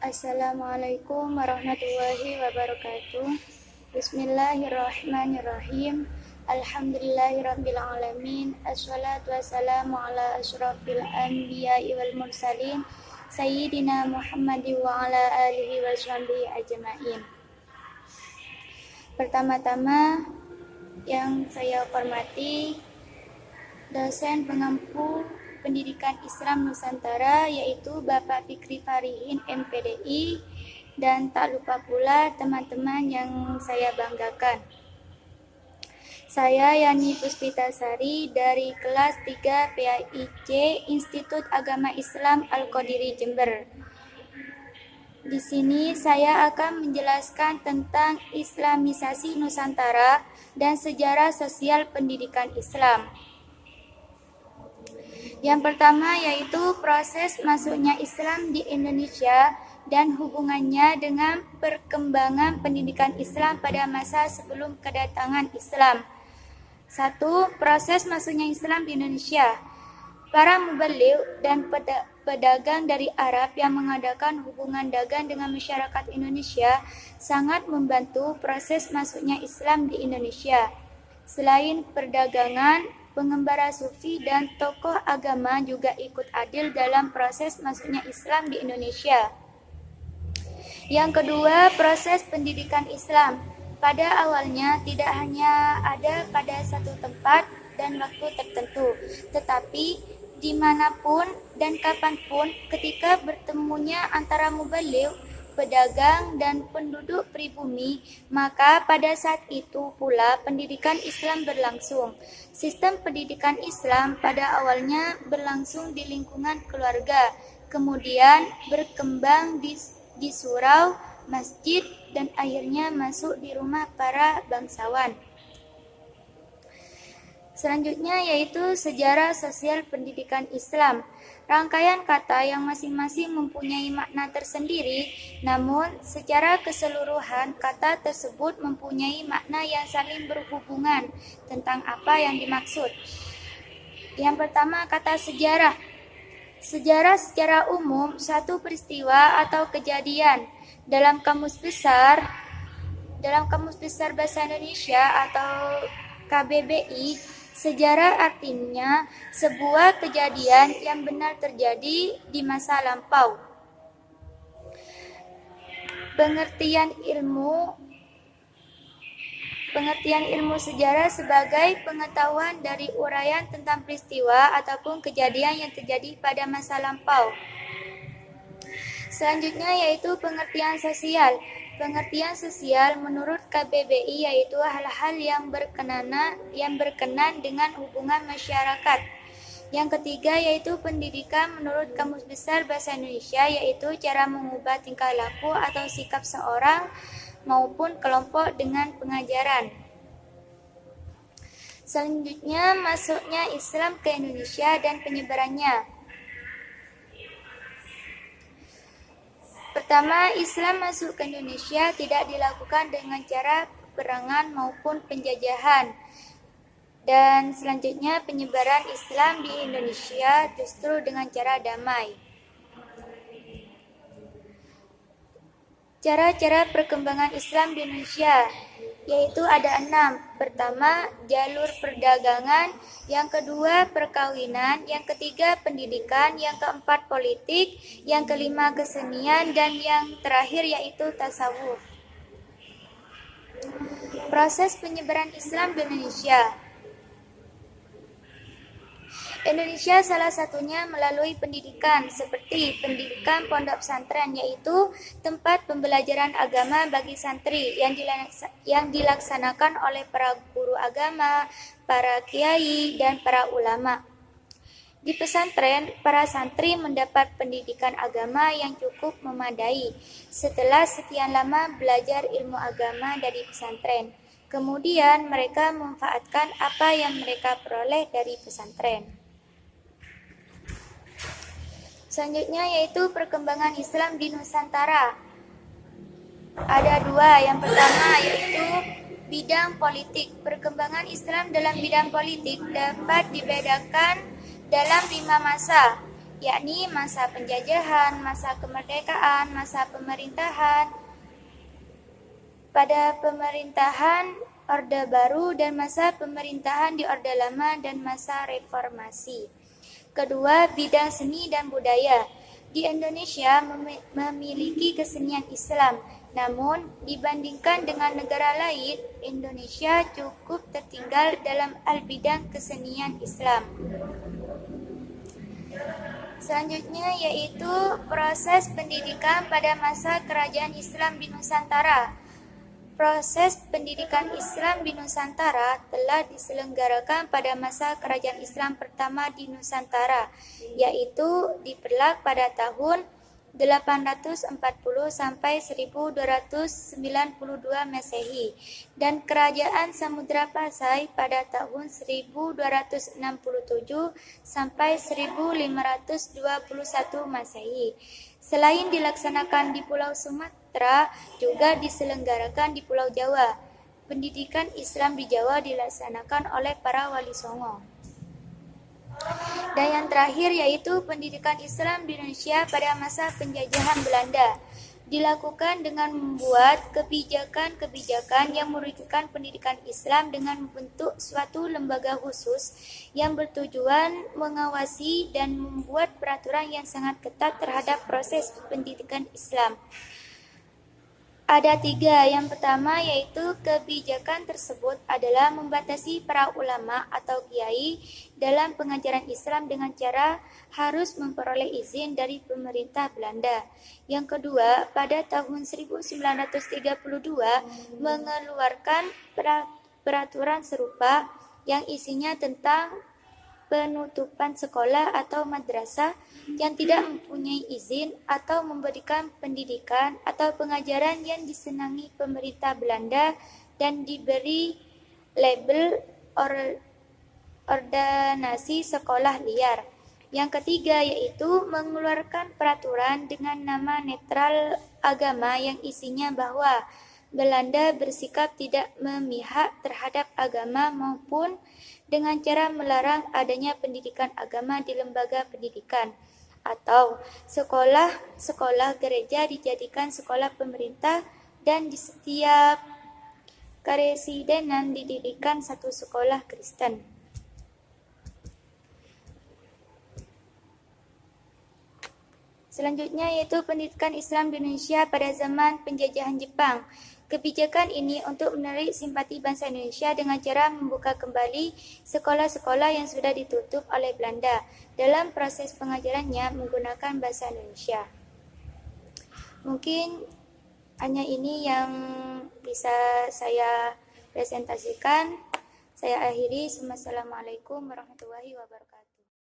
Assalamualaikum warahmatullahi wabarakatuh. Bismillahirrahmanirrahim. Alhamdulillahirrabbilalamin. Assalatu wassalamu ala asyrafil anbiya'i wal mursalin Sayyidina Muhammadin wa ala alihi wa sahbihi ajma'in. Pertama-tama yang saya hormati dosen pengampu Pendidikan Islam Nusantara, yaitu Bapak Fikri Farihin MPDI, dan tak lupa pula teman-teman yang saya banggakan. Saya Yani Puspitasari dari kelas 3 PAIC Institut Agama Islam Al-Qadiri Jember. Di sini saya akan menjelaskan tentang Islamisasi Nusantara dan sejarah sosial pendidikan Islam. Yang pertama yaitu proses masuknya Islam di Indonesia dan hubungannya dengan perkembangan pendidikan Islam pada masa sebelum kedatangan Islam. 1. Proses masuknya Islam di Indonesia. Para mubaligh dan pedagang dari Arab yang mengadakan hubungan dagang dengan masyarakat Indonesia sangat membantu proses masuknya Islam di Indonesia. Selain perdagangan, pengembara sufi dan tokoh agama juga ikut andil dalam proses masuknya Islam di Indonesia. Yang kedua, proses pendidikan Islam. Pada awalnya tidak hanya ada pada satu tempat dan waktu tertentu, tetapi dimanapun dan kapanpun ketika bertemunya antara mubaligh, pedagang, dan penduduk pribumi, maka pada saat itu pula pendidikan Islam berlangsung. Sistem pendidikan Islam pada awalnya berlangsung di lingkungan keluarga, kemudian berkembang di surau, masjid, dan akhirnya masuk di rumah para bangsawan. Selanjutnya yaitu sejarah sosial pendidikan Islam. Rangkaian kata yang masing-masing mempunyai makna tersendiri, namun secara keseluruhan kata tersebut mempunyai makna yang saling berhubungan tentang apa yang dimaksud. Yang pertama, kata sejarah. Sejarah secara umum satu peristiwa atau kejadian. Dalam Kamus Besar Bahasa Indonesia atau KBBI, sejarah artinya sebuah kejadian yang benar terjadi di masa lampau. Pengertian ilmu sejarah sebagai pengetahuan dari uraian tentang peristiwa ataupun kejadian yang terjadi pada masa lampau. Selanjutnya yaitu pengertian sosial. Pengertian sosial menurut KBBI yaitu hal-hal yang berkenan dengan hubungan masyarakat. Yang ketiga yaitu pendidikan menurut Kamus Besar Bahasa Indonesia, yaitu cara mengubah tingkah laku atau sikap seorang maupun kelompok dengan pengajaran. Selanjutnya masuknya Islam ke Indonesia dan penyebarannya. Pertama, Islam masuk ke Indonesia tidak dilakukan dengan cara peperangan maupun penjajahan. Dan selanjutnya penyebaran Islam di Indonesia justru dengan cara damai. Cara-cara perkembangan Islam di Indonesia yaitu ada 6. Pertama, jalur perdagangan. Yang kedua, perkawinan. Yang ketiga, pendidikan. Yang keempat, politik. Yang kelima, kesenian. Dan yang terakhir yaitu tasawuf. Proses penyebaran Islam di Indonesia. Indonesia salah satunya melalui pendidikan, seperti pendidikan pondok pesantren, yaitu tempat pembelajaran agama bagi santri yang dilaksanakan oleh para guru agama, para kiai, dan para ulama. Di pesantren, para santri mendapat pendidikan agama yang cukup memadai setelah sekian lama belajar ilmu agama dari pesantren. Kemudian mereka memanfaatkan apa yang mereka peroleh dari pesantren. Selanjutnya yaitu perkembangan Islam di Nusantara. Ada 2. Yang pertama yaitu bidang politik. Perkembangan Islam dalam bidang politik dapat dibedakan dalam 5 masa. yakni masa penjajahan, masa kemerdekaan, masa pemerintahan, pada pemerintahan Orde Baru dan masa pemerintahan di Orde Lama dan masa reformasi. Kedua, bidang seni dan budaya. Di Indonesia memiliki kesenian Islam, namun dibandingkan dengan negara lain, Indonesia cukup tertinggal dalam bidang kesenian Islam. Selanjutnya yaitu proses pendidikan pada masa kerajaan Islam di Nusantara. Proses pendidikan Islam di Nusantara telah diselenggarakan pada masa kerajaan Islam pertama di Nusantara, yaitu diperlak pada tahun 840 sampai 1292 Masehi dan kerajaan Samudra Pasai pada tahun 1267 sampai 1521 Masehi. Selain dilaksanakan di Pulau Sumatera, juga diselenggarakan di Pulau Jawa. Pendidikan Islam di Jawa dilaksanakan oleh para wali songo. Dan yang terakhir yaitu pendidikan Islam di Indonesia pada masa penjajahan Belanda. Dilakukan dengan membuat kebijakan-kebijakan yang merujukan pendidikan Islam dengan membentuk suatu lembaga khusus yang bertujuan mengawasi dan membuat peraturan yang sangat ketat terhadap proses pendidikan Islam. Ada 3. Yang pertama yaitu kebijakan tersebut adalah membatasi para ulama atau kiai dalam pengajaran Islam dengan cara harus memperoleh izin dari pemerintah Belanda. Yang kedua, pada tahun 1932 mengeluarkan peraturan serupa yang isinya tentang penutupan sekolah atau madrasah yang tidak mempunyai izin atau memberikan pendidikan atau pengajaran yang disenangi pemerintah Belanda dan diberi label ordinasi sekolah liar. Yang ketiga yaitu mengeluarkan peraturan dengan nama netral agama yang isinya bahwa Belanda bersikap tidak memihak terhadap agama maupun dengan cara melarang adanya pendidikan agama di lembaga pendidikan atau sekolah-sekolah gereja dijadikan sekolah pemerintah dan di setiap karesidenan didirikan satu sekolah Kristen. Selanjutnya yaitu pendidikan Islam di Indonesia pada zaman penjajahan Jepang. Kebijakan ini untuk menarik simpati bangsa Indonesia dengan cara membuka kembali sekolah-sekolah yang sudah ditutup oleh Belanda dalam proses pengajarannya menggunakan bahasa Indonesia. Mungkin hanya ini yang bisa saya presentasikan. Saya akhiri. Wassalamualaikum warahmatullahi wabarakatuh.